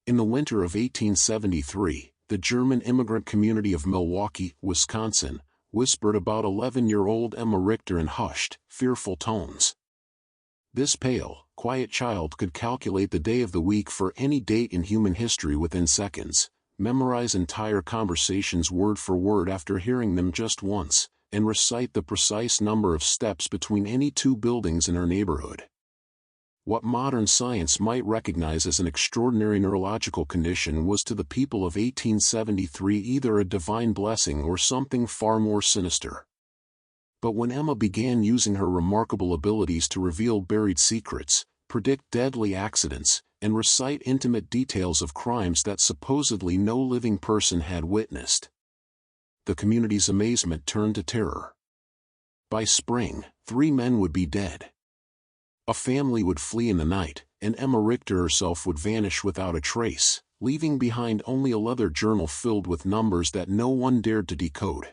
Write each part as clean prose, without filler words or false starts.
In the winter of 1873, the German immigrant community of Milwaukee, Wisconsin, whispered about 11-year-old Emma Richtor in hushed, fearful tones. This pale, quiet child could calculate the day of the week for any date in human history within seconds, memorize entire conversations word for word after hearing them just once, and recite the precise number of steps between any two buildings in her neighborhood. What modern science might recognize as an extraordinary neurological condition was to the people of 1873 either a divine blessing or something far more sinister. But when Emma began using her remarkable abilities to reveal buried secrets, predict deadly accidents, and recite intimate details of crimes that supposedly no living person had witnessed, the community's amazement turned to terror. By spring, 3 men would be dead. A family would flee in the night, and Emma Richtor herself would vanish without a trace, leaving behind only a leather journal filled with numbers that no one dared to decode.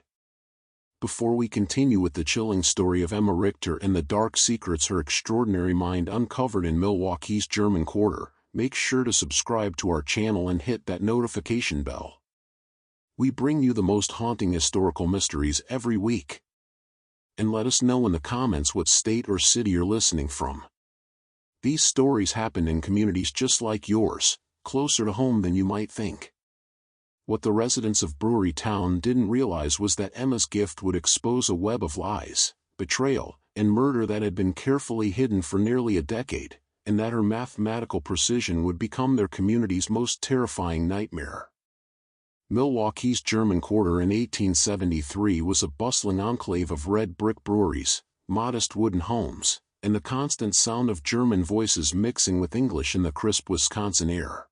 Before we continue with the chilling story of Emma Richtor and the dark secrets her extraordinary mind uncovered in Milwaukee's German Quarter, make sure to subscribe to our channel and hit that notification bell. We bring you the most haunting historical mysteries every week. And let us know in the comments what state or city you're listening from. These stories happened in communities just like yours, closer to home than you might think. What the residents of Brewery Town didn't realize was that Emma's gift would expose a web of lies, betrayal, and murder that had been carefully hidden for nearly a decade, and that her mathematical precision would become their community's most terrifying nightmare. Milwaukee's German Quarter in 1873 was a bustling enclave of red brick breweries, modest wooden homes, and the constant sound of German voices mixing with English in the crisp Wisconsin air.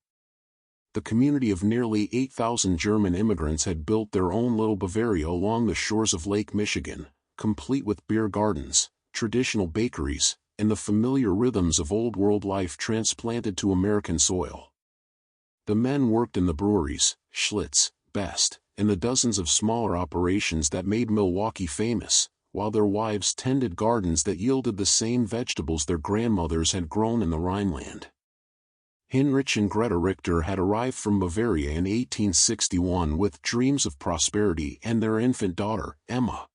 The community of nearly 8,000 German immigrants had built their own little Bavaria along the shores of Lake Michigan, complete with beer gardens, traditional bakeries, and the familiar rhythms of old-world life transplanted to American soil. The men worked in the breweries, Schlitz, Best, and the dozens of smaller operations that made Milwaukee famous, while their wives tended gardens that yielded the same vegetables their grandmothers had grown in the Rhineland. Heinrich and Greta Richter had arrived from Bavaria in 1861 with dreams of prosperity and their infant daughter, Emma.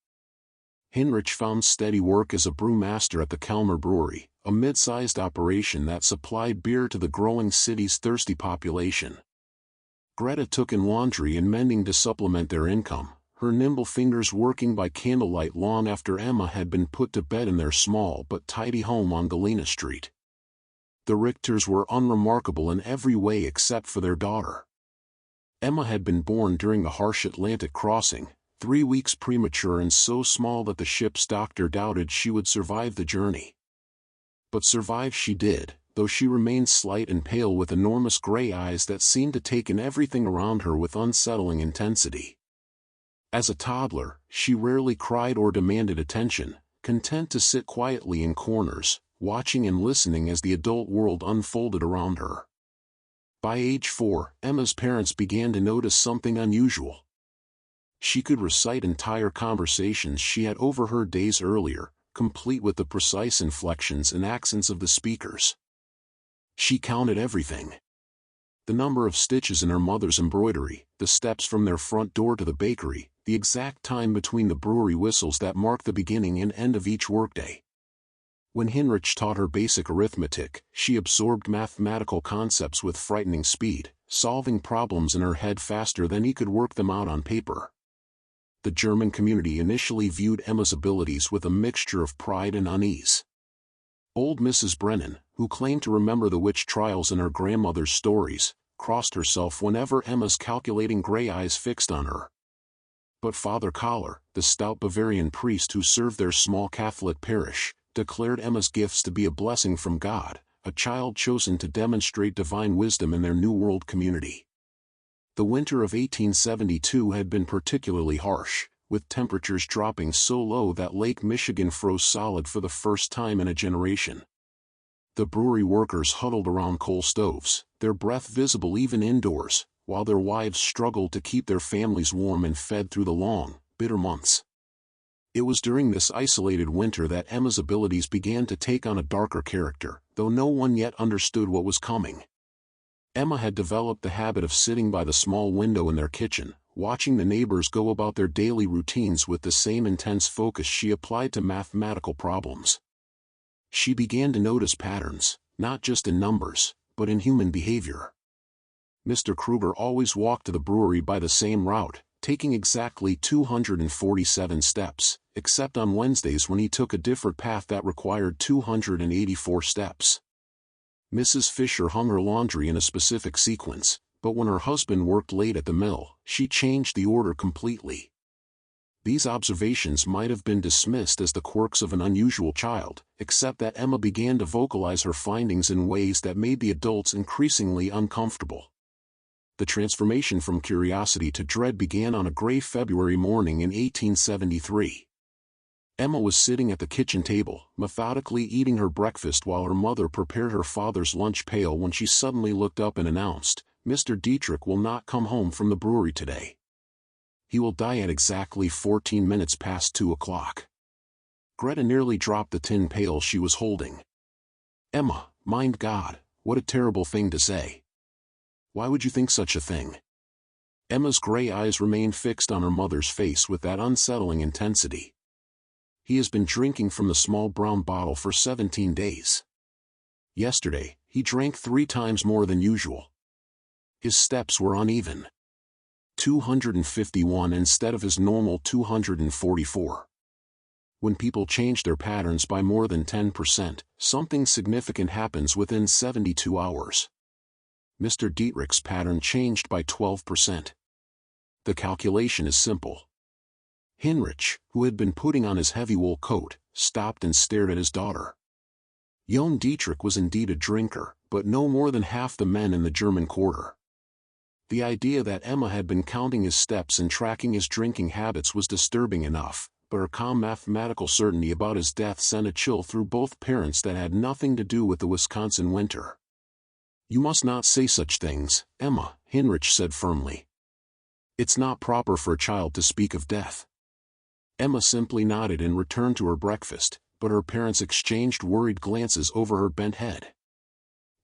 Heinrich found steady work as a brewmaster at the Kelmer Brewery, a mid-sized operation that supplied beer to the growing city's thirsty population. Greta took in laundry and mending to supplement their income, her nimble fingers working by candlelight long after Emma had been put to bed in their small but tidy home on Galena Street. The Richters were unremarkable in every way except for their daughter. Emma had been born during the harsh Atlantic crossing, 3 weeks premature and so small that the ship's doctor doubted she would survive the journey. But survive she did, though she remained slight and pale with enormous gray eyes that seemed to take in everything around her with unsettling intensity. As a toddler, she rarely cried or demanded attention, content to sit quietly in corners, watching and listening as the adult world unfolded around her. By age 4, Emma's parents began to notice something unusual. She could recite entire conversations she had overheard days earlier, complete with the precise inflections and accents of the speakers. She counted everything. The number of stitches in her mother's embroidery, the steps from their front door to the bakery, the exact time between the brewery whistles that marked the beginning and end of each workday. When Heinrich taught her basic arithmetic, she absorbed mathematical concepts with frightening speed, solving problems in her head faster than he could work them out on paper. The German community initially viewed Emma's abilities with a mixture of pride and unease. Old Mrs. Brennan, who claimed to remember the witch trials in her grandmother's stories, crossed herself whenever Emma's calculating gray eyes fixed on her. But Father Koller, the stout Bavarian priest who served their small Catholic parish, declared Emma's gifts to be a blessing from God, a child chosen to demonstrate divine wisdom in their New World community. The winter of 1872 had been particularly harsh, with temperatures dropping so low that Lake Michigan froze solid for the first time in a generation. The brewery workers huddled around coal stoves, their breath visible even indoors, while their wives struggled to keep their families warm and fed through the long, bitter months. It was during this isolated winter that Emma's abilities began to take on a darker character, though no one yet understood what was coming. Emma had developed the habit of sitting by the small window in their kitchen, watching the neighbors go about their daily routines with the same intense focus she applied to mathematical problems. She began to notice patterns, not just in numbers, but in human behavior. Mr. Kruger always walked to the brewery by the same route, taking exactly 247 steps, except on Wednesdays when he took a different path that required 284 steps. Mrs. Fisher hung her laundry in a specific sequence, but when her husband worked late at the mill, she changed the order completely. These observations might have been dismissed as the quirks of an unusual child, except that Emma began to vocalize her findings in ways that made the adults increasingly uncomfortable. The transformation from curiosity to dread began on a gray February morning in 1873. Emma was sitting at the kitchen table, methodically eating her breakfast while her mother prepared her father's lunch pail when she suddenly looked up and announced, "Mr. Dietrich will not come home from the brewery today. He will die at exactly 14 minutes past 2 o'clock. Greta nearly dropped the tin pail she was holding. "Emma, mind God, what a terrible thing to say. Why would you think such a thing?" Emma's gray eyes remained fixed on her mother's face with that unsettling intensity. "He has been drinking from the small brown bottle for 17 days. Yesterday, he drank 3 times more than usual. His steps were uneven. 251 instead of his normal 244. When people change their patterns by more than 10%, something significant happens within 72 hours. Mr. Dietrich's pattern changed by 12%. The calculation is simple." Heinrich, who had been putting on his heavy wool coat, stopped and stared at his daughter. Jon Dietrich was indeed a drinker, but no more than half the men in the German quarter. The idea that Emma had been counting his steps and tracking his drinking habits was disturbing enough, but her calm mathematical certainty about his death sent a chill through both parents that had nothing to do with the Wisconsin winter. "You must not say such things, Emma," Heinrich said firmly. "It's not proper for a child to speak of death." Emma simply nodded and returned to her breakfast, but her parents exchanged worried glances over her bent head.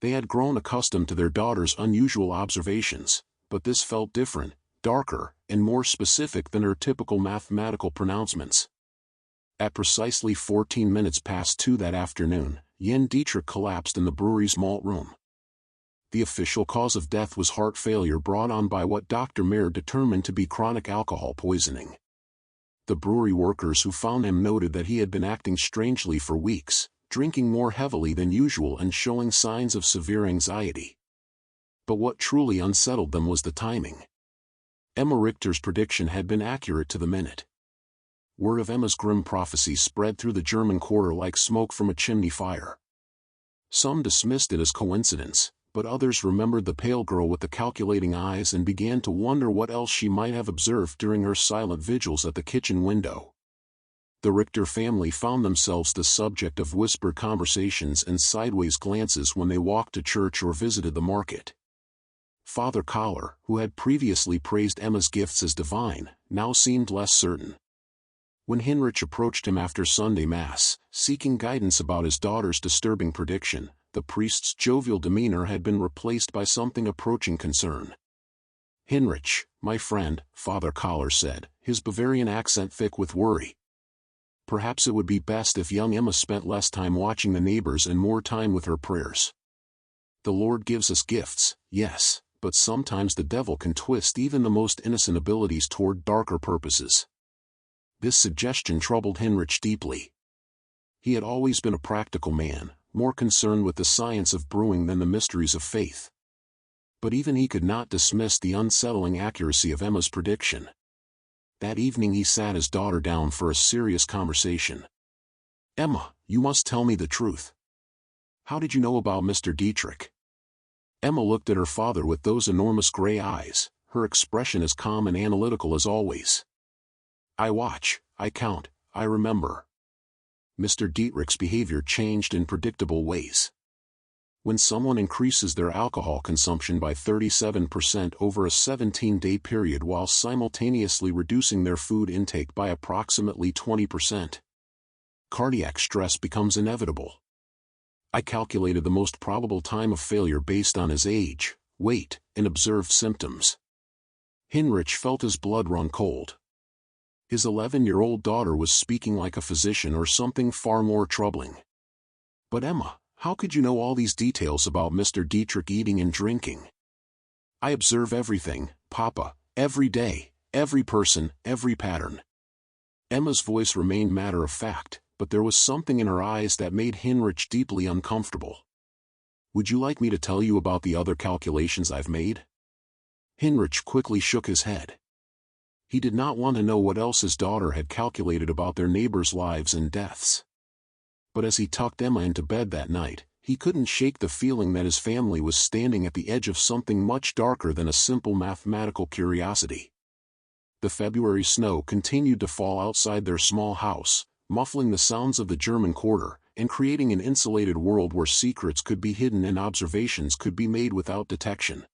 They had grown accustomed to their daughter's unusual observations, but this felt different, darker, and more specific than her typical mathematical pronouncements. At precisely 14 minutes past 2 that afternoon, Jon Dietrich collapsed in the brewery's malt room. The official cause of death was heart failure brought on by what Dr. Mayer determined to be chronic alcohol poisoning. The brewery workers who found him noted that he had been acting strangely for weeks, drinking more heavily than usual and showing signs of severe anxiety. But what truly unsettled them was the timing. Emma Richtor's prediction had been accurate to the minute. Word of Emma's grim prophecy spread through the German quarter like smoke from a chimney fire. Some dismissed it as coincidence, but others remembered the pale girl with the calculating eyes and began to wonder what else she might have observed during her silent vigils at the kitchen window. The Richter family found themselves the subject of whispered conversations and sideways glances when they walked to church or visited the market. Father Collar, who had previously praised Emma's gifts as divine, now seemed less certain. When Heinrich approached him after Sunday Mass, seeking guidance about his daughter's disturbing prediction, the priest's jovial demeanor had been replaced by something approaching concern. "Heinrich, my friend," Father Collar said, his Bavarian accent thick with worry. "Perhaps it would be best if young Emma spent less time watching the neighbors and more time with her prayers. The Lord gives us gifts, yes, but sometimes the devil can twist even the most innocent abilities toward darker purposes." This suggestion troubled Heinrich deeply. He had always been a practical man, more concerned with the science of brewing than the mysteries of faith. But even he could not dismiss the unsettling accuracy of Emma's prediction. That evening he sat his daughter down for a serious conversation. "Emma, you must tell me the truth. How did you know about Mr. Dietrich?" Emma looked at her father with those enormous gray eyes, her expression as calm and analytical as always. "I watch, I count, I remember." Mr. Dietrich's behavior changed in predictable ways. When someone increases their alcohol consumption by 37% over a 17-day period while simultaneously reducing their food intake by approximately 20%, cardiac stress becomes inevitable. "I calculated the most probable time of failure based on his age," wait, and observe symptoms. Heinrich felt his blood run cold. His 11-year-old daughter was speaking like a physician or something far more troubling. But Emma, how could you know all these details about Mr. Dietrich eating and drinking? I observe everything, Papa, every day, every person, every pattern. Emma's voice remained matter-of-fact, but there was something in her eyes that made Heinrich deeply uncomfortable. Would you like me to tell you about the other calculations I've made? Heinrich quickly shook his head. He did not want to know what else his daughter had calculated about their neighbors' lives and deaths. But as he tucked Emma into bed that night, he couldn't shake the feeling that his family was standing at the edge of something much darker than a simple mathematical curiosity. The February snow continued to fall outside their small house, muffling the sounds of the German Quarter, and creating an insulated world where secrets could be hidden and observations could be made without detection.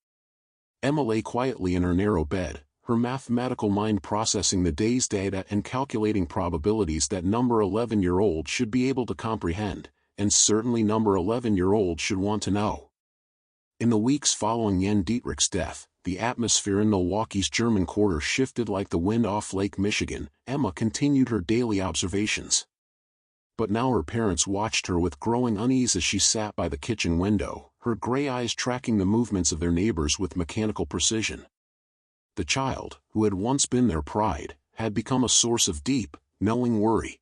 Emma lay quietly in her narrow bed, her mathematical mind processing the day's data and calculating probabilities that number 11-year-old should be able to comprehend, and certainly number 11-year-old should want to know. In the weeks following Jan Dietrich's death, the atmosphere in Milwaukee's German Quarter shifted like the wind off Lake Michigan. Emma continued her daily observations. But now her parents watched her with growing unease as she sat by the kitchen window, her gray eyes tracking the movements of their neighbors with mechanical precision. The child, who had once been their pride, had become a source of deep, knowing worry.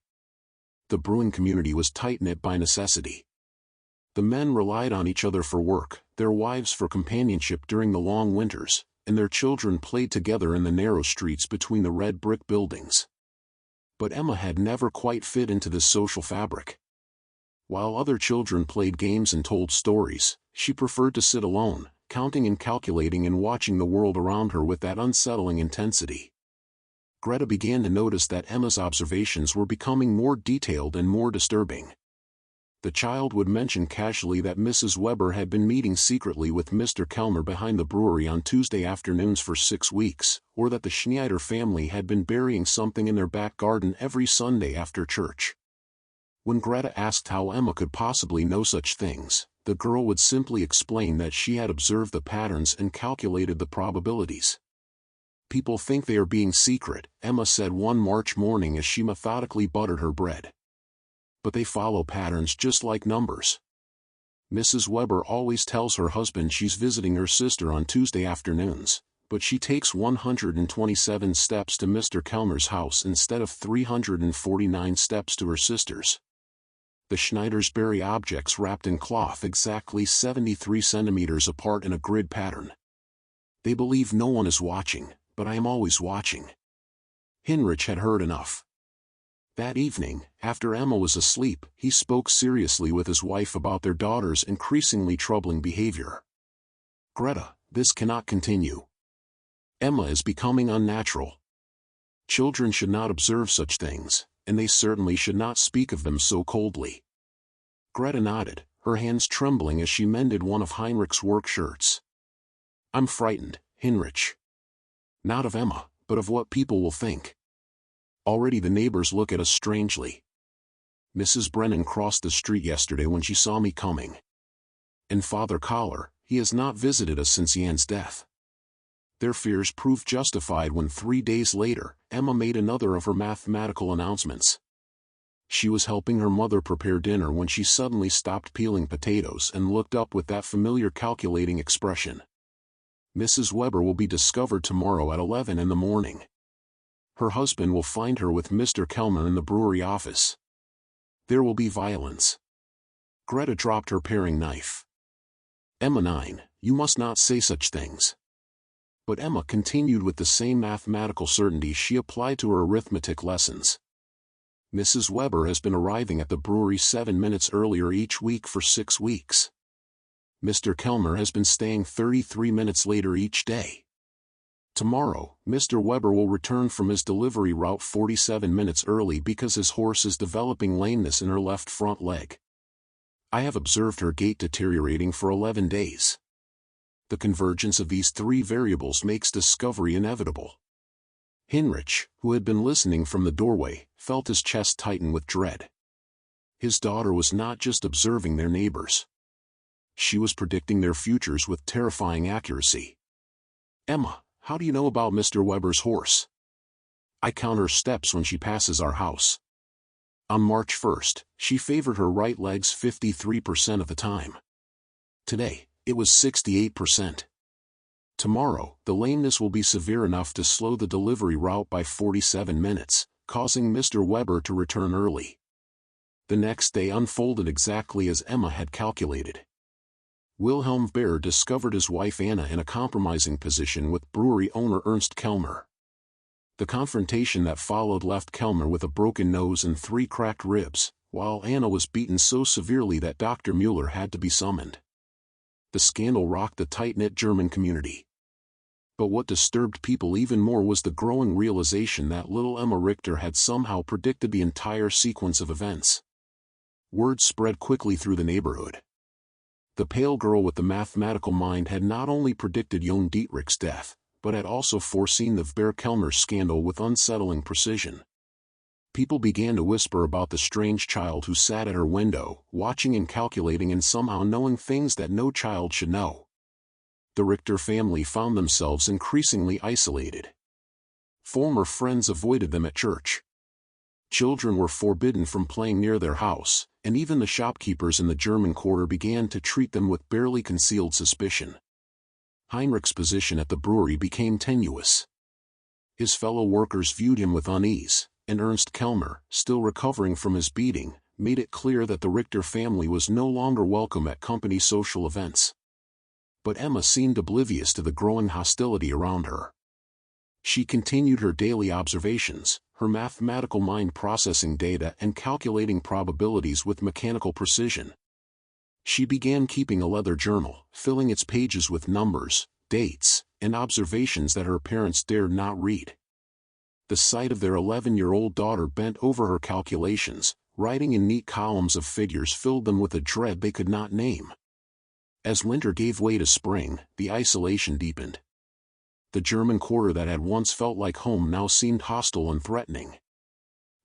The brewing community was tight-knit by necessity. The men relied on each other for work, their wives for companionship during the long winters, and their children played together in the narrow streets between the red brick buildings. But Emma had never quite fit into this social fabric. While other children played games and told stories, she preferred to sit alone, counting and calculating and watching the world around her with that unsettling intensity. Greta began to notice that Emma's observations were becoming more detailed and more disturbing. The child would mention casually that Mrs. Weber had been meeting secretly with Mr. Kellner behind the brewery on Tuesday afternoons for 6 weeks, or that the Schneider family had been burying something in their back garden every Sunday after church. When Greta asked how Emma could possibly know such things, the girl would simply explain that she had observed the patterns and calculated the probabilities. "People think they are being secret," Emma said one March morning as she methodically buttered her bread. "But they follow patterns just like numbers. Mrs. Weber always tells her husband she's visiting her sister on Tuesday afternoons, but she takes 127 steps to Mr. Kellner's house instead of 349 steps to her sister's. The Schneiders bury objects wrapped in cloth exactly 73 centimeters apart in a grid pattern. They believe no one is watching, but I am always watching." Heinrich had heard enough. That evening, after Emma was asleep, he spoke seriously with his wife about their daughter's increasingly troubling behavior. "Greta, this cannot continue. Emma is becoming unnatural. Children should not observe such things, and they certainly should not speak of them so coldly." Greta nodded, her hands trembling as she mended one of Heinrich's work shirts. "I'm frightened, Heinrich. Not of Emma, but of what people will think. Already the neighbors look at us strangely. Mrs. Brennan crossed the street yesterday when she saw me coming. And Father Collar, he has not visited us since Jan's death." Their fears proved justified when 3 days later, Emma made another of her mathematical announcements. She was helping her mother prepare dinner when she suddenly stopped peeling potatoes and looked up with that familiar calculating expression. "Mrs. Weber will be discovered tomorrow at 11 in the morning. Her husband will find her with Mr. Kellner in the brewery office. There will be violence." Greta dropped her paring knife. "Emma 9, you must not say such things." But Emma continued with the same mathematical certainty she applied to her arithmetic lessons. "Mrs. Weber has been arriving at the brewery 7 minutes earlier each week for 6 weeks. Mr. Kellner has been staying 33 minutes later each day. Tomorrow, Mr. Weber will return from his delivery route 47 minutes early because his horse is developing lameness in her left front leg. I have observed her gait deteriorating for 11 days. The convergence of these 3 variables makes discovery inevitable." Heinrich, who had been listening from the doorway, felt his chest tighten with dread. His daughter was not just observing their neighbors. She was predicting their futures with terrifying accuracy. "Emma, how do you know about Mr. Weber's horse?" "I count her steps when she passes our house. On March 1st, she favored her right legs 53% of the time. Today, it was 68%. Tomorrow, the lameness will be severe enough to slow the delivery route by 47 minutes, causing Mr. Weber to return early." The next day unfolded exactly as Emma had calculated. Wilhelm Baer discovered his wife Anna in a compromising position with brewery owner Ernst Kellmer. The confrontation that followed left Kellmer with a broken nose and 3 cracked ribs, while Anna was beaten so severely that Dr. Mueller had to be summoned. The scandal rocked the tight-knit German community. But what disturbed people even more was the growing realization that little Emma Richter had somehow predicted the entire sequence of events. Word spread quickly through the neighborhood. The pale girl with the mathematical mind had not only predicted young Dietrich's death, but had also foreseen the Weber-Kellmer scandal with unsettling precision. People began to whisper about the strange child who sat at her window, watching and calculating and somehow knowing things that no child should know. The Richter family found themselves increasingly isolated. Former friends avoided them at church. Children were forbidden from playing near their house, and even the shopkeepers in the German quarter began to treat them with barely concealed suspicion. Heinrich's position at the brewery became tenuous. His fellow workers viewed him with unease, and Ernst Kellmer, still recovering from his beating, made it clear that the Richter family was no longer welcome at company social events. But Emma seemed oblivious to the growing hostility around her. She continued her daily observations, her mathematical mind processing data and calculating probabilities with mechanical precision. She began keeping a leather journal, filling its pages with numbers, dates, and observations that her parents dared not read. The sight of their 11-year-old daughter bent over her calculations, writing in neat columns of figures filled them with a dread they could not name. As winter gave way to spring, the isolation deepened. The German quarter that had once felt like home now seemed hostile and threatening.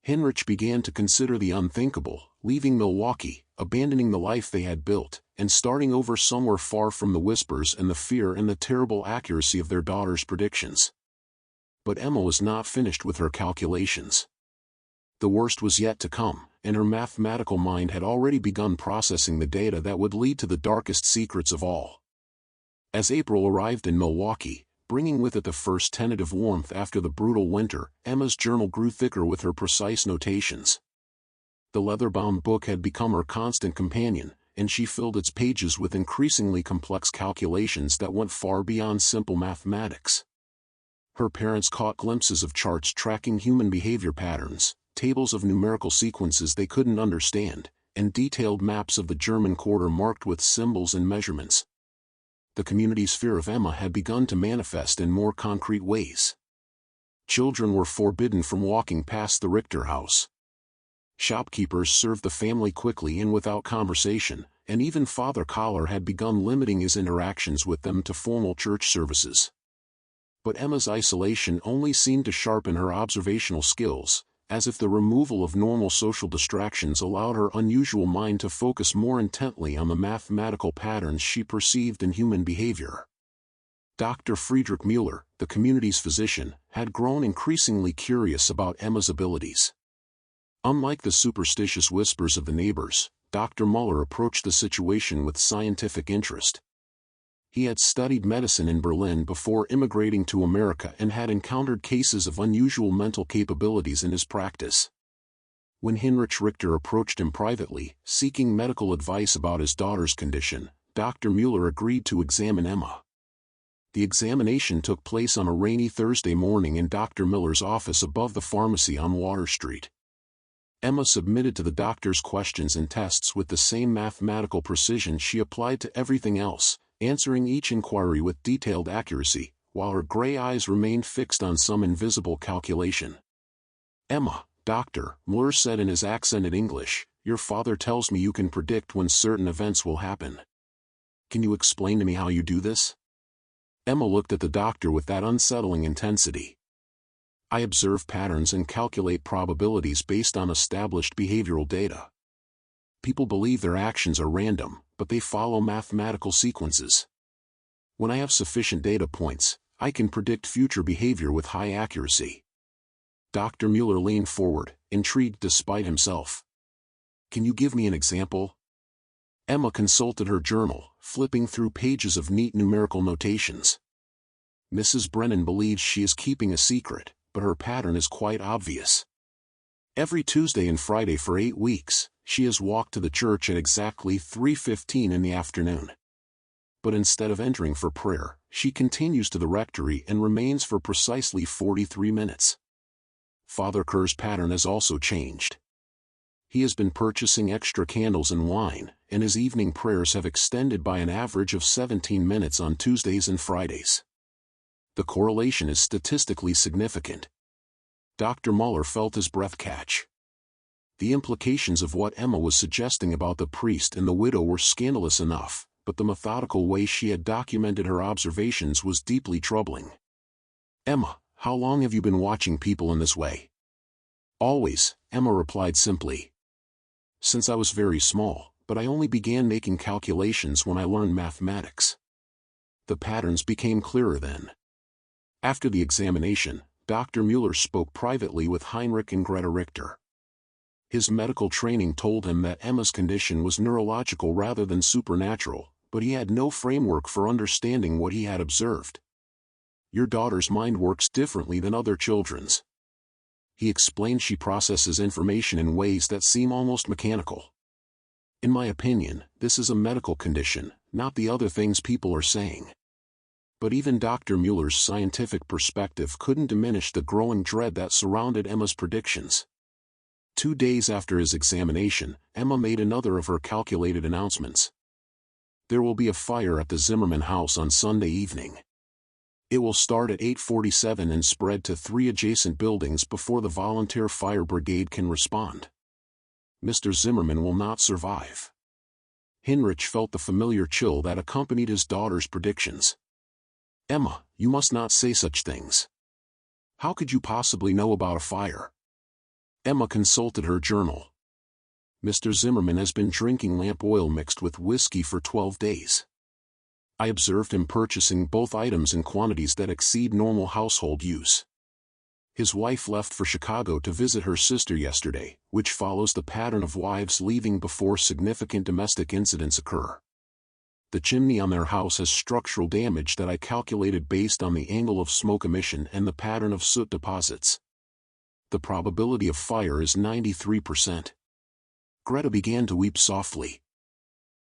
Heinrich began to consider the unthinkable, leaving Milwaukee, abandoning the life they had built, and starting over somewhere far from the whispers and the fear and the terrible accuracy of their daughter's predictions. But Emma was not finished with her calculations. The worst was yet to come, and her mathematical mind had already begun processing the data that would lead to the darkest secrets of all. As April arrived in Milwaukee, bringing with it the first tentative warmth after the brutal winter, Emma's journal grew thicker with her precise notations. The leather-bound book had become her constant companion, and she filled its pages with increasingly complex calculations that went far beyond simple mathematics. Her parents caught glimpses of charts tracking human behavior patterns, tables of numerical sequences they couldn't understand, and detailed maps of the German quarter marked with symbols and measurements. The community's fear of Emma had begun to manifest in more concrete ways. Children were forbidden from walking past the Richter house. Shopkeepers served the family quickly and without conversation, and even Father Collar had begun limiting his interactions with them to formal church services. But Emma's isolation only seemed to sharpen her observational skills, as if the removal of normal social distractions allowed her unusual mind to focus more intently on the mathematical patterns she perceived in human behavior. Dr. Friedrich Mueller, the community's physician, had grown increasingly curious about Emma's abilities. Unlike the superstitious whispers of the neighbors, Dr. Mueller approached the situation with scientific interest. He had studied medicine in Berlin before immigrating to America and had encountered cases of unusual mental capabilities in his practice. When Heinrich Richter approached him privately, seeking medical advice about his daughter's condition, Dr. Mueller agreed to examine Emma. The examination took place on a rainy Thursday morning in Dr. Miller's office above the pharmacy on Water Street. Emma submitted to the doctor's questions and tests with the same mathematical precision she applied to everything else, answering each inquiry with detailed accuracy, while her gray eyes remained fixed on some invisible calculation. "Emma, Doctor," Mueller said in his accented English, "your father tells me you can predict when certain events will happen. Can you explain to me how you do this?" Emma looked at the doctor with that unsettling intensity. "I observe patterns and calculate probabilities based on established behavioral data." People believe their actions are random, but they follow mathematical sequences. When I have sufficient data points, I can predict future behavior with high accuracy. Dr. Mueller leaned forward, intrigued despite himself. Can you give me an example? Emma consulted her journal, flipping through pages of neat numerical notations. Mrs. Brennan believes she is keeping a secret, but her pattern is quite obvious. Every Tuesday and Friday for 8 weeks, she has walked to the church at exactly 3:15 in the afternoon. But instead of entering for prayer, she continues to the rectory and remains for precisely 43 minutes. Father Kerr's pattern has also changed. He has been purchasing extra candles and wine, and his evening prayers have extended by an average of 17 minutes on Tuesdays and Fridays. The correlation is statistically significant. Dr. Mueller felt his breath catch. The implications of what Emma was suggesting about the priest and the widow were scandalous enough, but the methodical way she had documented her observations was deeply troubling. Emma, how long have you been watching people in this way? Always, Emma replied simply. Since I was very small, but I only began making calculations when I learned mathematics. The patterns became clearer then. After the examination, Dr. Mueller spoke privately with Heinrich and Greta Richter. His medical training told him that Emma's condition was neurological rather than supernatural, but he had no framework for understanding what he had observed. Your daughter's mind works differently than other children's. He explained she processes information in ways that seem almost mechanical. In my opinion, this is a medical condition, not the other things people are saying. But even Dr. Mueller's scientific perspective couldn't diminish the growing dread that surrounded Emma's predictions. 2 days after his examination, Emma made another of her calculated announcements. There will be a fire at the Zimmerman house on Sunday evening. It will start at 8:47 and spread to 3 adjacent buildings before the volunteer fire brigade can respond. Mr. Zimmerman will not survive. Heinrich felt the familiar chill that accompanied his daughter's predictions. Emma, you must not say such things. How could you possibly know about a fire? Emma consulted her journal. Mr. Zimmerman has been drinking lamp oil mixed with whiskey for 12 days. I observed him purchasing both items in quantities that exceed normal household use. His wife left for Chicago to visit her sister yesterday, which follows the pattern of wives leaving before significant domestic incidents occur. The chimney on their house has structural damage that I calculated based on the angle of smoke emission and the pattern of soot deposits. The probability of fire is 93%. Greta began to weep softly.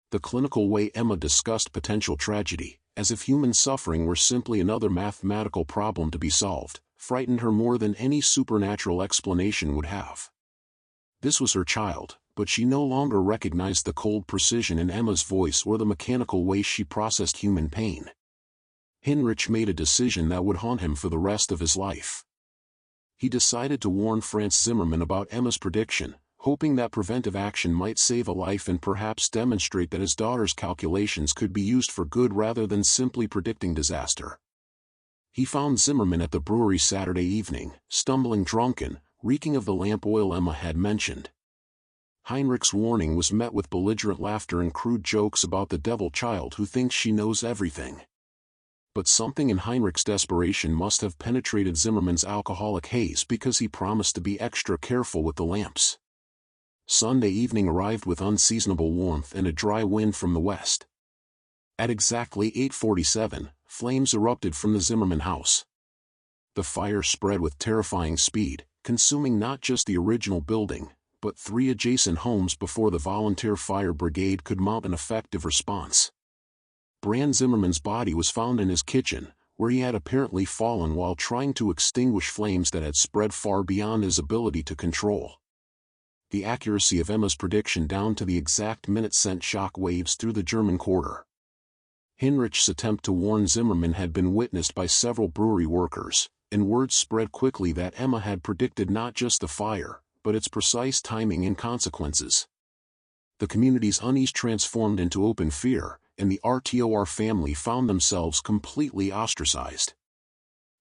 The clinical way Emma discussed potential tragedy, as if human suffering were simply another mathematical problem to be solved, frightened her more than any supernatural explanation would have. This was her child, but she no longer recognized the cold precision in Emma's voice or the mechanical way she processed human pain. Heinrich made a decision that would haunt him for the rest of his life. He decided to warn Franz Zimmerman about Emma's prediction, hoping that preventive action might save a life and perhaps demonstrate that his daughter's calculations could be used for good rather than simply predicting disaster. He found Zimmerman at the brewery Saturday evening, stumbling drunken, reeking of the lamp oil Emma had mentioned. Heinrich's warning was met with belligerent laughter and crude jokes about the devil child who thinks she knows everything. But something in Heinrich's desperation must have penetrated Zimmerman's alcoholic haze because he promised to be extra careful with the lamps. Sunday evening arrived with unseasonable warmth and a dry wind from the west. At exactly 8:47, flames erupted from the Zimmerman house. The fire spread with terrifying speed, consuming not just the original building, but 3 adjacent homes before the volunteer fire brigade could mount an effective response. Brand Zimmerman's body was found in his kitchen, where he had apparently fallen while trying to extinguish flames that had spread far beyond his ability to control. The accuracy of Emma's prediction down to the exact minute sent shock waves through the German quarter. Heinrich's attempt to warn Zimmerman had been witnessed by several brewery workers, and word spread quickly that Emma had predicted not just the fire, but its precise timing and consequences. The community's unease transformed into open fear, and the RTOR family found themselves completely ostracized.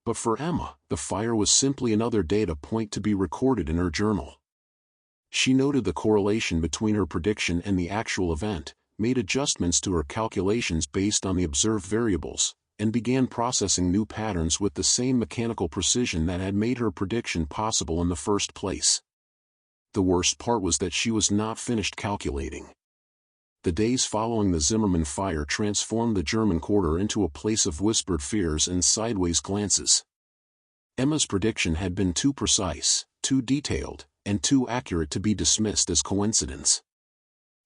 But for Emma, the fire was simply another data point to be recorded in her journal. She noted the correlation between her prediction and the actual event, made adjustments to her calculations based on the observed variables, and began processing new patterns with the same mechanical precision that had made her prediction possible in the first place. The worst part was that she was not finished calculating. The days following the Zimmermann fire transformed the German quarter into a place of whispered fears and sideways glances. Emma's prediction had been too precise, too detailed, and too accurate to be dismissed as coincidence.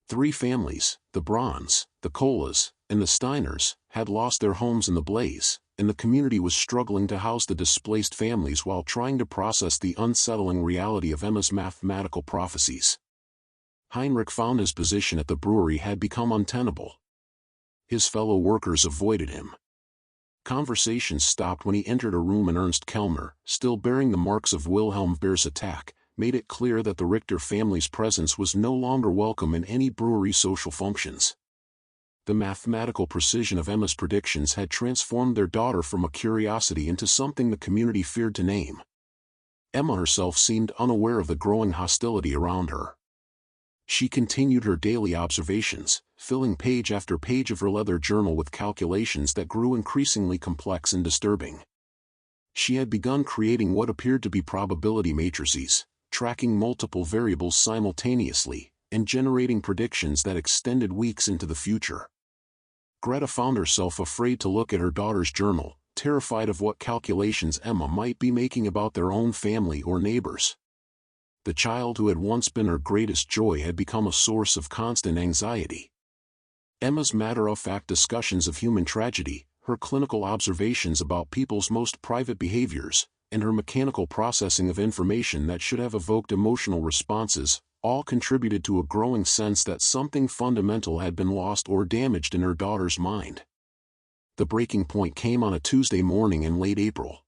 3 families, the Brauns, the Kohles, and the Steiners, had lost their homes in the blaze, and the community was struggling to house the displaced families while trying to process the unsettling reality of Emma's mathematical prophecies. Heinrich found his position at the brewery had become untenable. His fellow workers avoided him. Conversations stopped when he entered a room, and Ernst Kellner, still bearing the marks of Wilhelm Beer's attack, made it clear that the Richter family's presence was no longer welcome in any brewery social functions. The mathematical precision of Emma's predictions had transformed their daughter from a curiosity into something the community feared to name. Emma herself seemed unaware of the growing hostility around her. She continued her daily observations, filling page after page of her leather journal with calculations that grew increasingly complex and disturbing. She had begun creating what appeared to be probability matrices, tracking multiple variables simultaneously, and generating predictions that extended weeks into the future. Greta found herself afraid to look at her daughter's journal, terrified of what calculations Emma might be making about their own family or neighbors. The child who had once been her greatest joy had become a source of constant anxiety. Emma's matter-of-fact discussions of human tragedy, her clinical observations about people's most private behaviors, and her mechanical processing of information that should have evoked emotional responses, all contributed to a growing sense that something fundamental had been lost or damaged in her daughter's mind. The breaking point came on a Tuesday morning in late April.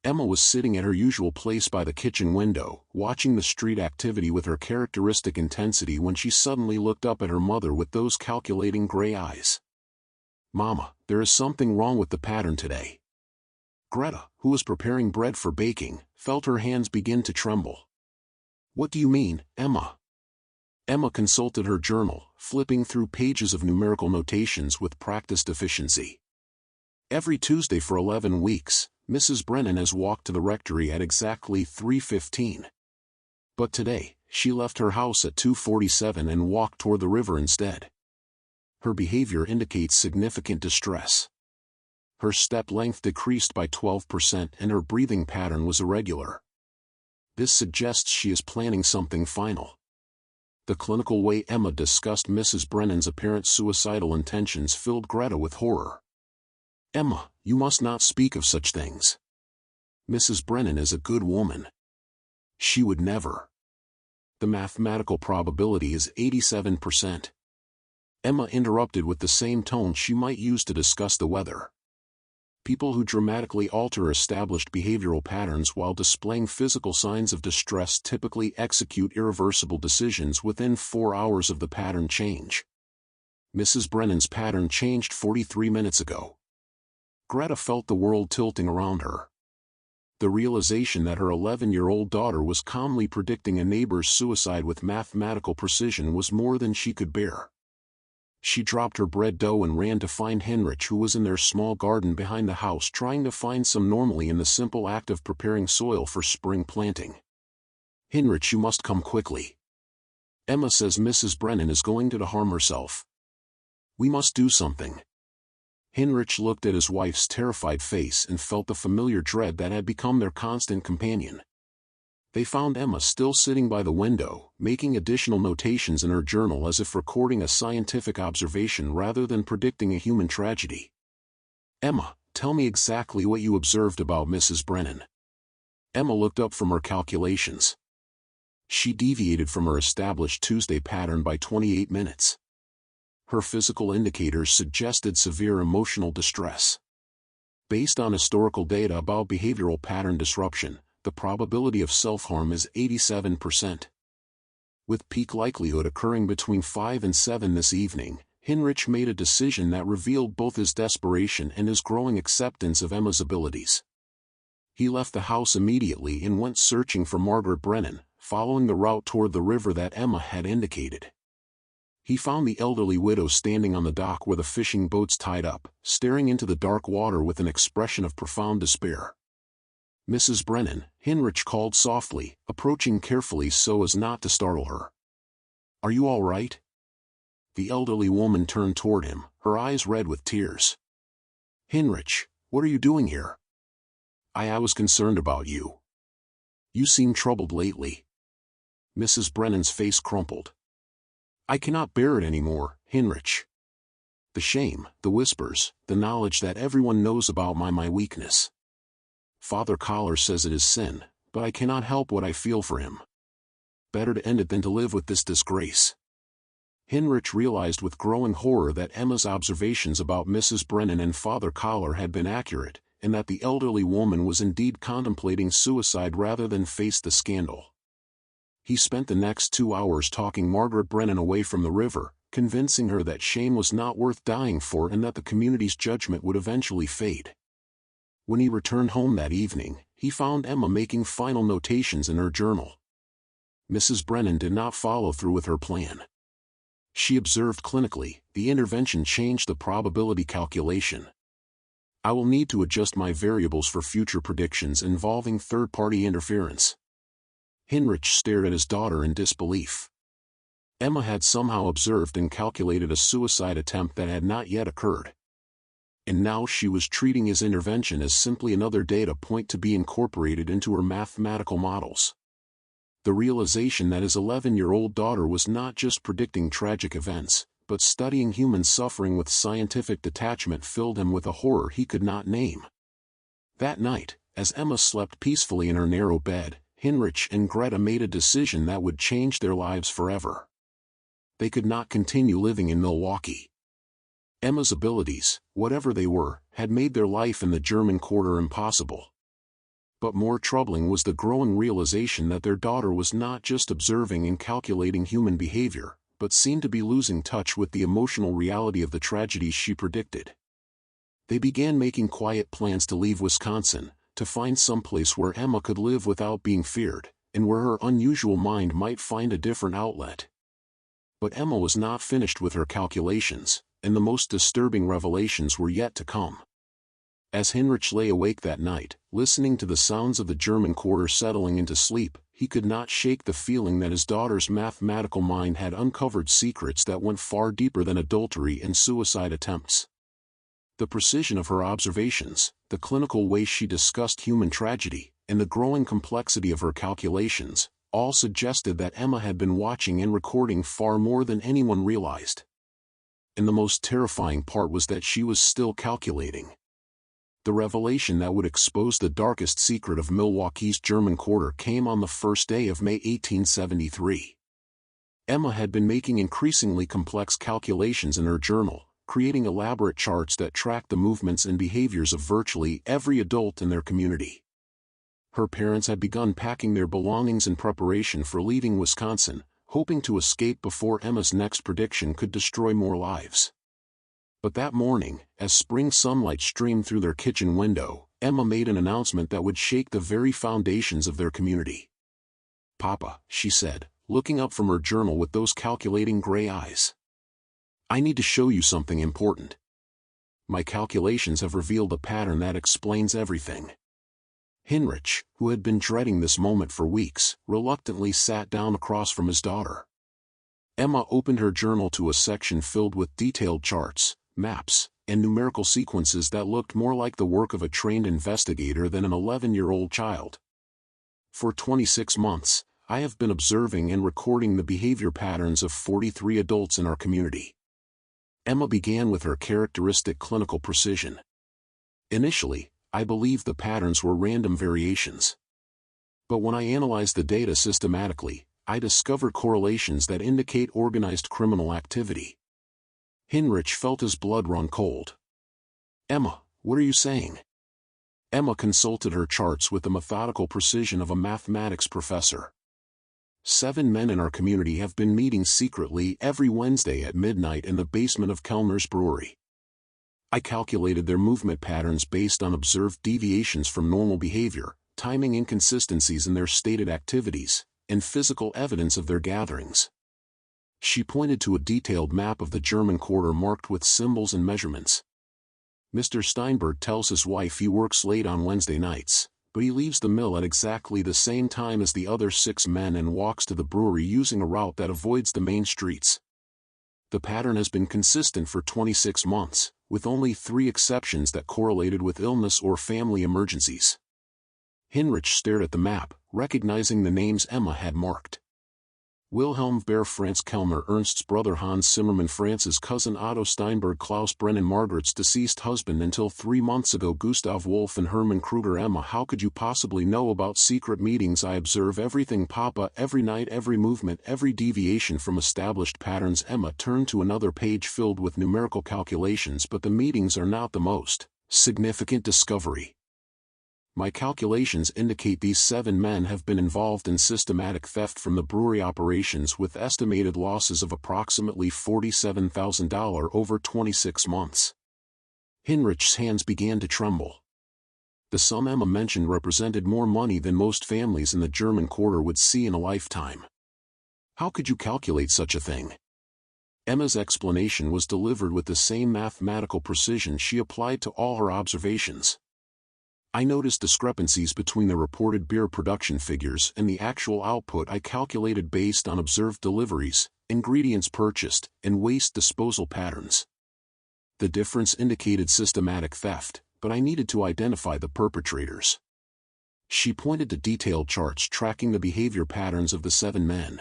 Emma was sitting at her usual place by the kitchen window, watching the street activity with her characteristic intensity, when she suddenly looked up at her mother with those calculating gray eyes. "Mama, there is something wrong with the pattern today." Greta, who was preparing bread for baking, felt her hands begin to tremble. "What do you mean, Emma?" Emma consulted her journal, flipping through pages of numerical notations with practiced efficiency. "Every Tuesday for 11 weeks, Mrs. Brennan has walked to the rectory at exactly 3:15. But today, she left her house at 2:47 and walked toward the river instead. Her behavior indicates significant distress. Her step length decreased by 12% and her breathing pattern was irregular. This suggests she is planning something final." The clinical way Emma discussed Mrs. Brennan's apparent suicidal intentions filled Greta with horror. "Emma, you must not speak of such things. Mrs. Brennan is a good woman. She would never." "The mathematical probability is 87%. Emma interrupted with the same tone she might use to discuss the weather. "People who dramatically alter established behavioral patterns while displaying physical signs of distress typically execute irreversible decisions within 4 hours of the pattern change. Mrs. Brennan's pattern changed 43 minutes ago." Greta felt the world tilting around her. The realization that her 11-year-old daughter was calmly predicting a neighbor's suicide with mathematical precision was more than she could bear. She dropped her bread dough and ran to find Heinrich, who was in their small garden behind the house trying to find some normalcy in the simple act of preparing soil for spring planting. "Heinrich, you must come quickly. Emma says Mrs. Brennan is going to harm herself. We must do something." Heinrich looked at his wife's terrified face and felt the familiar dread that had become their constant companion. They found Emma still sitting by the window, making additional notations in her journal as if recording a scientific observation rather than predicting a human tragedy. "Emma, tell me exactly what you observed about Mrs. Brennan." Emma looked up from her calculations. She deviated from her established Tuesday pattern by 28 minutes. Her physical indicators suggested severe emotional distress. Based on historical data about behavioral pattern disruption, the probability of self-harm is 87%. With peak likelihood occurring between 5 and 7 this evening, Heinrich made a decision that revealed both his desperation and his growing acceptance of Emma's abilities. He left the house immediately and went searching for Margaret Brennan, following the route toward the river that Emma had indicated. He found the elderly widow standing on the dock where the fishing boats tied up, staring into the dark water with an expression of profound despair. "Mrs. Brennan," Heinrich called softly, approaching carefully so as not to startle her. "Are you all right?" The elderly woman turned toward him, her eyes red with tears. "Heinrich, what are you doing here?" I was concerned about you. You seem troubled lately." Mrs. Brennan's face crumpled. "I cannot bear it anymore, Heinrich. The shame, the whispers, the knowledge that everyone knows about my weakness. Father Collar says it is sin, but I cannot help what I feel for him. Better to end it than to live with this disgrace." Heinrich realized with growing horror that Emma's observations about Mrs. Brennan and Father Collar had been accurate, and that the elderly woman was indeed contemplating suicide rather than face the scandal. He spent the next 2 hours talking Margaret Brennan away from the river, convincing her that shame was not worth dying for and that the community's judgment would eventually fade. When he returned home that evening, he found Emma making final notations in her journal. Mrs. Brennan did not follow through with her plan. She observed clinically, the intervention changed the probability calculation. "I will need to adjust my variables for future predictions involving third-party interference." Heinrich stared at his daughter in disbelief. Emma had somehow observed and calculated a suicide attempt that had not yet occurred. And now she was treating his intervention as simply another data point to be incorporated into her mathematical models. The realization that his 11-year-old daughter was not just predicting tragic events, but studying human suffering with scientific detachment filled him with a horror he could not name. That night, as Emma slept peacefully in her narrow bed, Heinrich and Greta made a decision that would change their lives forever. They could not continue living in Milwaukee. Emma's abilities, whatever they were, had made their life in the German quarter impossible. But more troubling was the growing realization that their daughter was not just observing and calculating human behavior, but seemed to be losing touch with the emotional reality of the tragedies she predicted. They began making quiet plans to leave Wisconsin, to find someplace where Emma could live without being feared, and where her unusual mind might find a different outlet. But Emma was not finished with her calculations, and the most disturbing revelations were yet to come. As Heinrich lay awake that night, listening to the sounds of the German quarter settling into sleep, he could not shake the feeling that his daughter's mathematical mind had uncovered secrets that went far deeper than adultery and suicide attempts. The precision of her observations, the clinical way she discussed human tragedy, and the growing complexity of her calculations, all suggested that Emma had been watching and recording far more than anyone realized. And the most terrifying part was that she was still calculating. The revelation that would expose the darkest secret of Milwaukee's German quarter came on the first day of May 1873. Emma had been making increasingly complex calculations in her journal, creating elaborate charts that tracked the movements and behaviors of virtually every adult in their community. Her parents had begun packing their belongings in preparation for leaving Wisconsin, hoping to escape before Emma's next prediction could destroy more lives. But that morning, as spring sunlight streamed through their kitchen window, Emma made an announcement that would shake the very foundations of their community. "Papa," she said, looking up from her journal with those calculating gray eyes. "I need to show you something important. My calculations have revealed a pattern that explains everything." Heinrich, who had been dreading this moment for weeks, reluctantly sat down across from his daughter. Emma opened her journal to a section filled with detailed charts, maps, and numerical sequences that looked more like the work of a trained investigator than an 11-year-old child. "For 26 months, I have been observing and recording the behavior patterns of 43 adults in our community." Emma began with her characteristic clinical precision. "Initially, I believed the patterns were random variations. But when I analyzed the data systematically, I discovered correlations that indicate organized criminal activity." Heinrich felt his blood run cold. "Emma, what are you saying?" Emma consulted her charts with the methodical precision of a mathematics professor. 7 men in our community have been meeting secretly every Wednesday at midnight in the basement of Kellner's Brewery. I calculated their movement patterns based on observed deviations from normal behavior, timing inconsistencies in their stated activities, and physical evidence of their gatherings. She pointed to a detailed map of the German quarter marked with symbols and measurements. Mr. Steinberg tells his wife he works late on Wednesday nights, but he leaves the mill at exactly the same time as the other 6 men and walks to the brewery using a route that avoids the main streets. The pattern has been consistent for 26 months, with only 3 exceptions that correlated with illness or family emergencies. Heinrich stared at the map, recognizing the names Emma had marked. Wilhelm Behr, Franz Kellner, Ernst's brother Hans Zimmermann, Franz's cousin Otto Steinberg, Klaus Brennan, Margaret's deceased husband until 3 months ago, Gustav Wolf and Hermann Kruger. Emma, how could you possibly know about secret meetings? I observe everything, Papa, every night, every movement, every deviation from established patterns. Emma turned to another page filled with numerical calculations, but the meetings are not the most significant discovery. My calculations indicate these 7 men have been involved in systematic theft from the brewery operations with estimated losses of approximately $47,000 over 26 months. Heinrich's hands began to tremble. The sum Emma mentioned represented more money than most families in the German quarter would see in a lifetime. How could you calculate such a thing? Emma's explanation was delivered with the same mathematical precision she applied to all her observations. I noticed discrepancies between the reported beer production figures and the actual output I calculated based on observed deliveries, ingredients purchased, and waste disposal patterns. The difference indicated systematic theft, but I needed to identify the perpetrators. She pointed to detailed charts tracking the behavior patterns of the 7 men.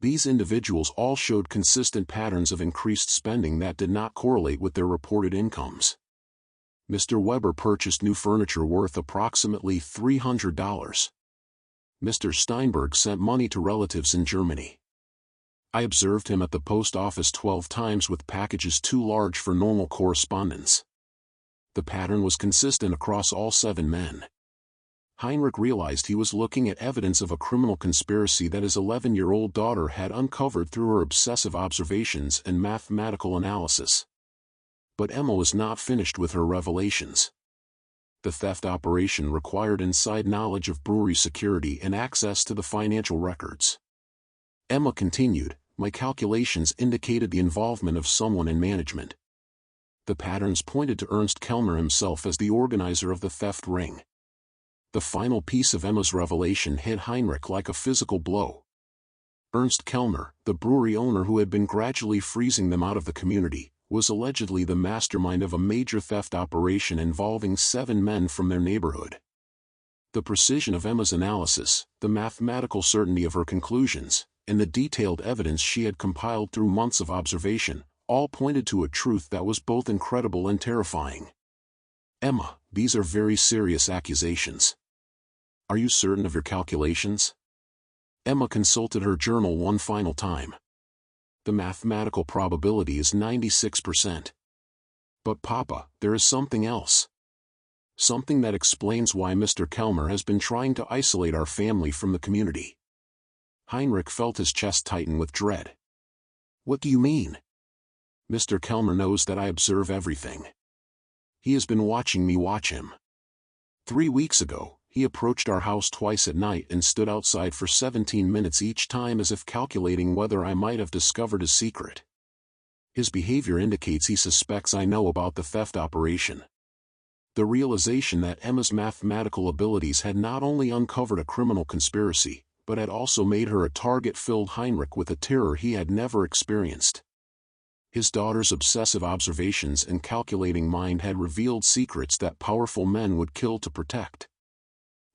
These individuals all showed consistent patterns of increased spending that did not correlate with their reported incomes. Mr. Weber purchased new furniture worth approximately $300. Mr. Steinberg sent money to relatives in Germany. I observed him at the post office 12 times with packages too large for normal correspondence. The pattern was consistent across all 7 men. Heinrich realized he was looking at evidence of a criminal conspiracy that his 11-year-old daughter had uncovered through her obsessive observations and mathematical analysis. But Emma was not finished with her revelations. The theft operation required inside knowledge of brewery security and access to the financial records. Emma continued, my calculations indicated the involvement of someone in management. The patterns pointed to Ernst Kellner himself as the organizer of the theft ring. The final piece of Emma's revelation hit Heinrich like a physical blow. Ernst Kellner, the brewery owner who had been gradually freezing them out of the community, was allegedly the mastermind of a major theft operation involving 7 men from their neighborhood. The precision of Emma's analysis, the mathematical certainty of her conclusions, and the detailed evidence she had compiled through months of observation, all pointed to a truth that was both incredible and terrifying. Emma, these are very serious accusations. Are you certain of your calculations? Emma consulted her journal one final time. The mathematical probability is 96%. But Papa, there is something else. Something that explains why Mr. Kellner has been trying to isolate our family from the community. Heinrich felt his chest tighten with dread. What do you mean? Mr. Kellner knows that I observe everything. He has been watching me watch him. 3 weeks ago, he approached our house twice at night and stood outside for 17 minutes each time as if calculating whether I might have discovered his secret. His behavior indicates he suspects I know about the theft operation. The realization that Emma's mathematical abilities had not only uncovered a criminal conspiracy, but had also made her a target filled Heinrich with a terror he had never experienced. His daughter's obsessive observations and calculating mind had revealed secrets that powerful men would kill to protect.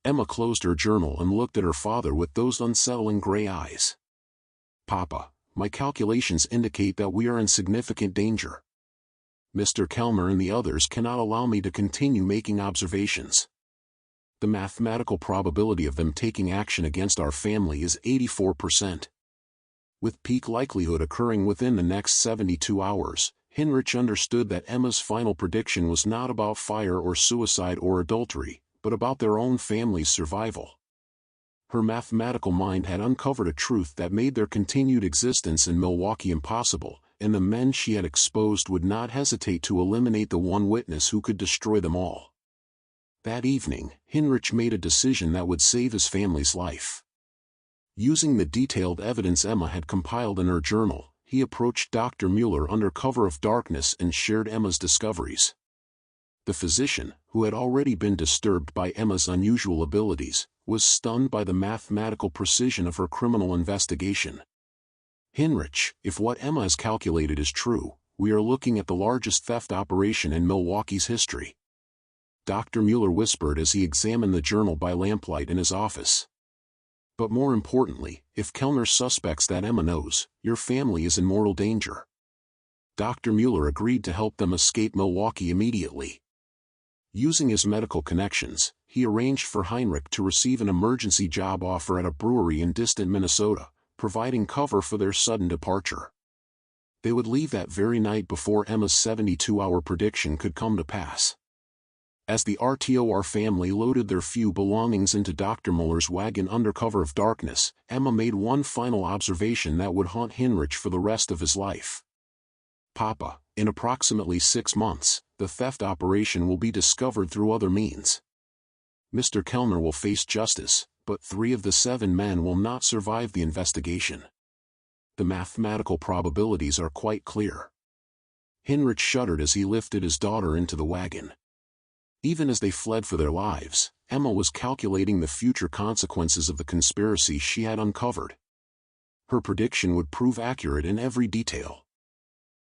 Emma closed her journal and looked at her father with those unsettling gray eyes. Papa, my calculations indicate that we are in significant danger. Mr. Kellner and the others cannot allow me to continue making observations. The mathematical probability of them taking action against our family is 84%. With peak likelihood occurring within the next 72 hours, Heinrich understood that Emma's final prediction was not about fire or suicide or adultery, but about their own family's survival. Her mathematical mind had uncovered a truth that made their continued existence in Milwaukee impossible, and the men she had exposed would not hesitate to eliminate the one witness who could destroy them all. That evening, Heinrich made a decision that would save his family's life. Using the detailed evidence Emma had compiled in her journal, he approached Dr. Mueller under cover of darkness and shared Emma's discoveries. The physician, who had already been disturbed by Emma's unusual abilities, was stunned by the mathematical precision of her criminal investigation. "Heinrich, if what Emma has calculated is true, we are looking at the largest theft operation in Milwaukee's history," Dr. Mueller whispered as he examined the journal by lamplight in his office. "But more importantly, if Kellner suspects that Emma knows, your family is in mortal danger." Dr. Mueller agreed to help them escape Milwaukee immediately. Using his medical connections, he arranged for Heinrich to receive an emergency job offer at a brewery in distant Minnesota, providing cover for their sudden departure. They would leave that very night before Emma's 72-hour prediction could come to pass. As the RTOR family loaded their few belongings into Dr. Mueller's wagon under cover of darkness, Emma made one final observation that would haunt Heinrich for the rest of his life. "Papa, in approximately 6 months, the theft operation will be discovered through other means. Mr. Kellner will face justice, but 3 of the 7 men will not survive the investigation. The mathematical probabilities are quite clear." Heinrich shuddered as he lifted his daughter into the wagon. Even as they fled for their lives, Emma was calculating the future consequences of the conspiracy she had uncovered. Her prediction would prove accurate in every detail.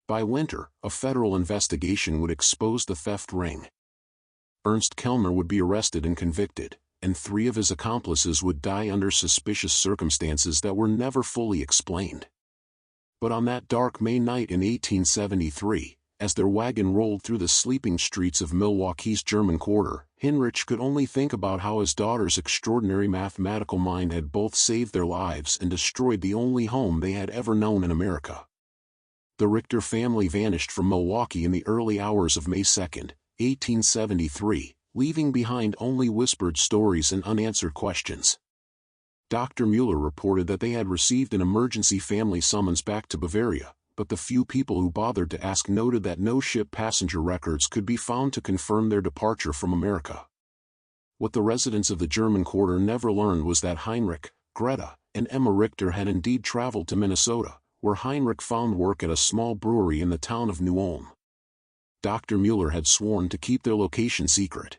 By winter, a federal investigation would expose the theft ring. Ernst Kellner would be arrested and convicted, and 3 of his accomplices would die under suspicious circumstances that were never fully explained. But on that dark May night in 1873, as their wagon rolled through the sleeping streets of Milwaukee's German Quarter, Heinrich could only think about how his daughter's extraordinary mathematical mind had both saved their lives and destroyed the only home they had ever known in America. The Richter family vanished from Milwaukee in the early hours of May 2, 1873, leaving behind only whispered stories and unanswered questions. Dr. Mueller reported that they had received an emergency family summons back to Bavaria, but the few people who bothered to ask noted that no ship passenger records could be found to confirm their departure from America. What the residents of the German Quarter never learned was that Heinrich, Greta, and Emma Richtor had indeed traveled to Minnesota, where Heinrich found work at a small brewery in the town of New Ulm. Dr. Mueller had sworn to keep their location secret.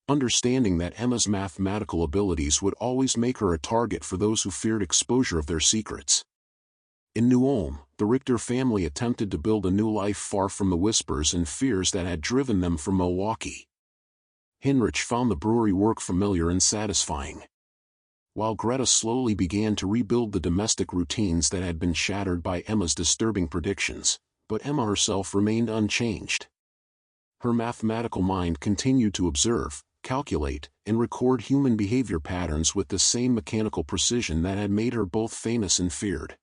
Understanding that Emma's mathematical abilities would always make her a target for those who feared exposure of their secrets. In New Ulm, the Richter family attempted to build a new life far from the whispers and fears that had driven them from Milwaukee. Heinrich found the brewery work familiar and satisfying, while Greta slowly began to rebuild the domestic routines that had been shattered by Emma's disturbing predictions, but Emma herself remained unchanged. Her mathematical mind continued to observe, calculate, and record human behavior patterns with the same mechanical precision that had made her both famous and feared.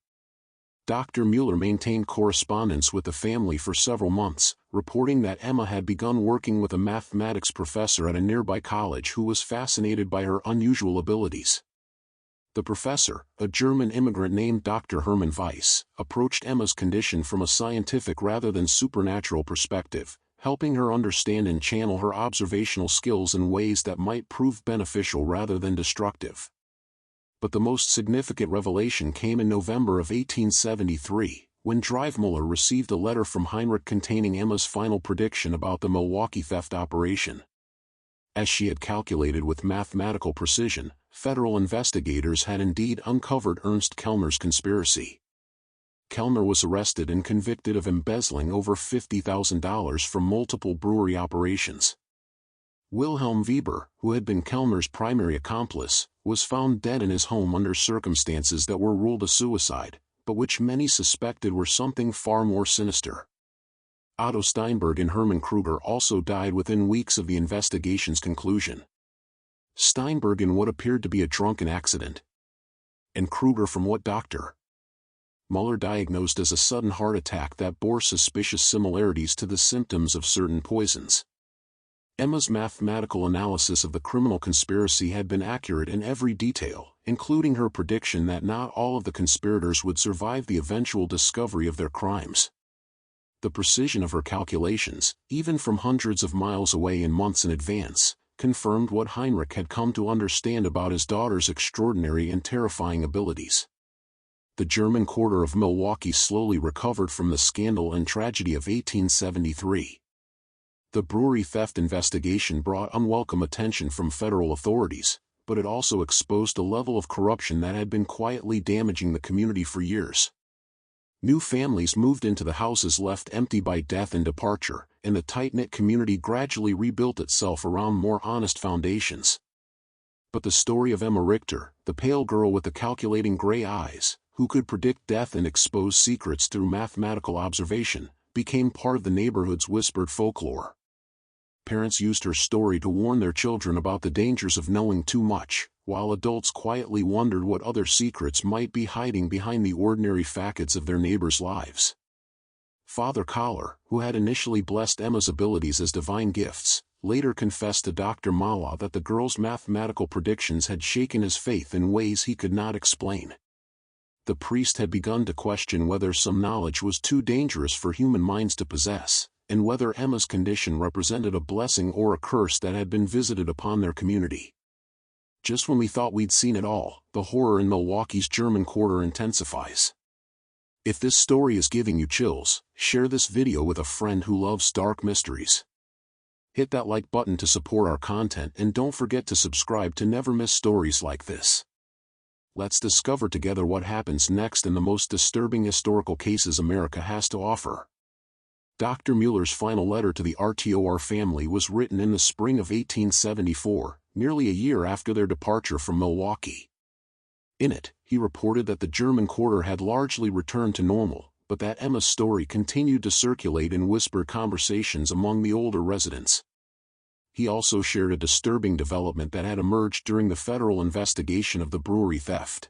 Dr. Mueller maintained correspondence with the family for several months, reporting that Emma had begun working with a mathematics professor at a nearby college who was fascinated by her unusual abilities. The professor, a German immigrant named Dr. Hermann Weiss, approached Emma's condition from a scientific rather than supernatural perspective, helping her understand and channel her observational skills in ways that might prove beneficial rather than destructive. But the most significant revelation came in November of 1873, when Mueller received a letter from Heinrich containing Emma's final prediction about the Milwaukee theft operation. As she had calculated with mathematical precision, federal investigators had indeed uncovered Ernst Kellner's conspiracy. Kellner was arrested and convicted of embezzling over $50,000 from multiple brewery operations. Wilhelm Weber, who had been Kellner's primary accomplice, was found dead in his home under circumstances that were ruled a suicide, but which many suspected were something far more sinister. Otto Steinberg and Hermann Kruger also died within weeks of the investigation's conclusion. Steinberg in what appeared to be a drunken accident, and Kruger from what Dr. Mueller diagnosed as a sudden heart attack that bore suspicious similarities to the symptoms of certain poisons. Emma's mathematical analysis of the criminal conspiracy had been accurate in every detail, including her prediction that not all of the conspirators would survive the eventual discovery of their crimes. The precision of her calculations, even from hundreds of miles away and months in advance, confirmed what Heinrich had come to understand about his daughter's extraordinary and terrifying abilities. The German quarter of Milwaukee slowly recovered from the scandal and tragedy of 1873. The brewery theft investigation brought unwelcome attention from federal authorities, but it also exposed a level of corruption that had been quietly damaging the community for years. New families moved into the houses left empty by death and departure, and the tight-knit community gradually rebuilt itself around more honest foundations. But the story of Emma Richtor, the pale girl with the calculating gray eyes, who could predict death and expose secrets through mathematical observation, became part of the neighborhood's whispered folklore. Parents used her story to warn their children about the dangers of knowing too much, while adults quietly wondered what other secrets might be hiding behind the ordinary facets of their neighbors' lives. Father Collar, who had initially blessed Emma's abilities as divine gifts, later confessed to Dr. Mala that the girl's mathematical predictions had shaken his faith in ways he could not explain. The priest had begun to question whether some knowledge was too dangerous for human minds to possess, and whether Emma's condition represented a blessing or a curse that had been visited upon their community. Just when we thought we'd seen it all, the horror in Milwaukee's German quarter intensifies. If this story is giving you chills, share this video with a friend who loves dark mysteries. Hit that like button to support our content and don't forget to subscribe to never miss stories like this. Let's discover together what happens next in the most disturbing historical cases America has to offer. Dr. Mueller's final letter to the RTOR family was written in the spring of 1874, nearly a year after their departure from Milwaukee. In it, he reported that the German quarter had largely returned to normal, but that Emma's story continued to circulate in whispered conversations among the older residents. He also shared a disturbing development that had emerged during the federal investigation of the brewery theft.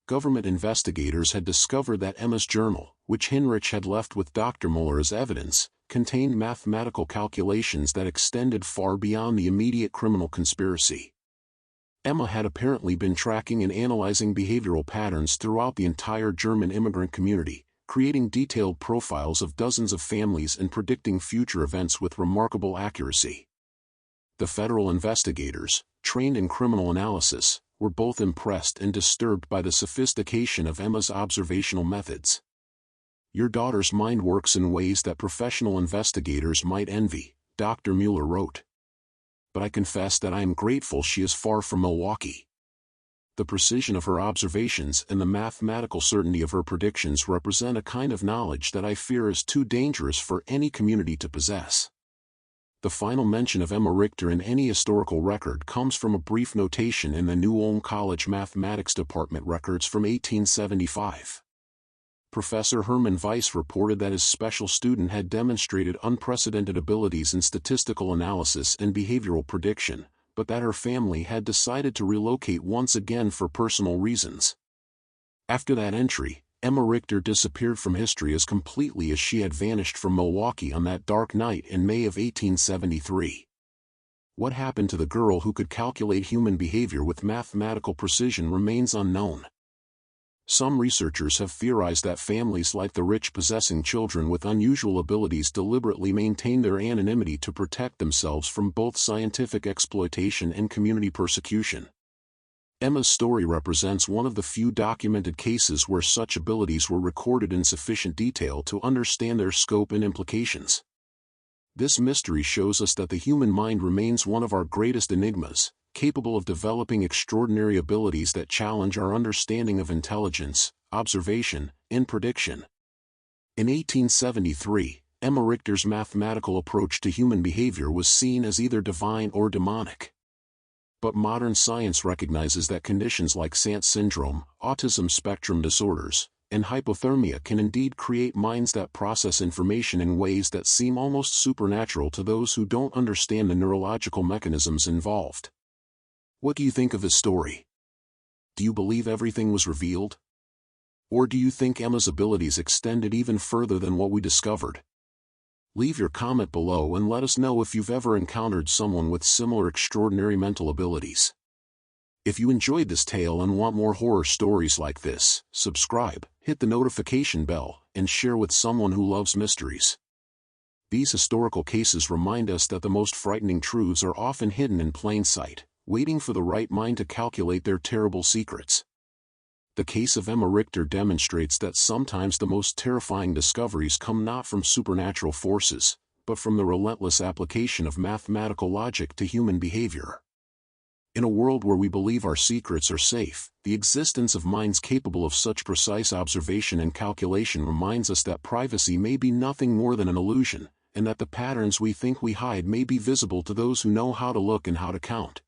Government investigators had discovered that Emma's journal, which Heinrich had left with Dr. Mueller as evidence, contained mathematical calculations that extended far beyond the immediate criminal conspiracy. Emma had apparently been tracking and analyzing behavioral patterns throughout the entire German immigrant community, creating detailed profiles of dozens of families and predicting future events with remarkable accuracy. The federal investigators, trained in criminal analysis, were both impressed and disturbed by the sophistication of Emma's observational methods. "Your daughter's mind works in ways that professional investigators might envy," Dr. Mueller wrote. "But I confess that I am grateful she is far from Milwaukee. The precision of her observations and the mathematical certainty of her predictions represent a kind of knowledge that I fear is too dangerous for any community to possess." The final mention of Emma Richtor in any historical record comes from a brief notation in the New Ulm College Mathematics Department records from 1875. Professor Hermann Weiss reported that his special student had demonstrated unprecedented abilities in statistical analysis and behavioral prediction, but that her family had decided to relocate once again for personal reasons. After that entry, Emma Richtor disappeared from history as completely as she had vanished from Milwaukee on that dark night in May of 1873. What happened to the girl who could calculate human behavior with mathematical precision remains unknown. Some researchers have theorized that families like the rich possessing children with unusual abilities deliberately maintain their anonymity to protect themselves from both scientific exploitation and community persecution. Emma's story represents one of the few documented cases where such abilities were recorded in sufficient detail to understand their scope and implications. This mystery shows us that the human mind remains one of our greatest enigmas, capable of developing extraordinary abilities that challenge our understanding of intelligence, observation, and prediction. In 1873, Emma Richtor's mathematical approach to human behavior was seen as either divine or demonic. But modern science recognizes that conditions like Sant syndrome, autism spectrum disorders, and hypothermia can indeed create minds that process information in ways that seem almost supernatural to those who don't understand the neurological mechanisms involved. What do you think of his story? Do you believe everything was revealed? Or do you think Emma's abilities extended even further than what we discovered? Leave your comment below and let us know if you've ever encountered someone with similar extraordinary mental abilities. If you enjoyed this tale and want more horror stories like this, subscribe, hit the notification bell, and share with someone who loves mysteries. These historical cases remind us that the most frightening truths are often hidden in plain sight, waiting for the right mind to calculate their terrible secrets. The case of Emma Richtor demonstrates that sometimes the most terrifying discoveries come not from supernatural forces, but from the relentless application of mathematical logic to human behavior. In a world where we believe our secrets are safe, the existence of minds capable of such precise observation and calculation reminds us that privacy may be nothing more than an illusion, and that the patterns we think we hide may be visible to those who know how to look and how to count.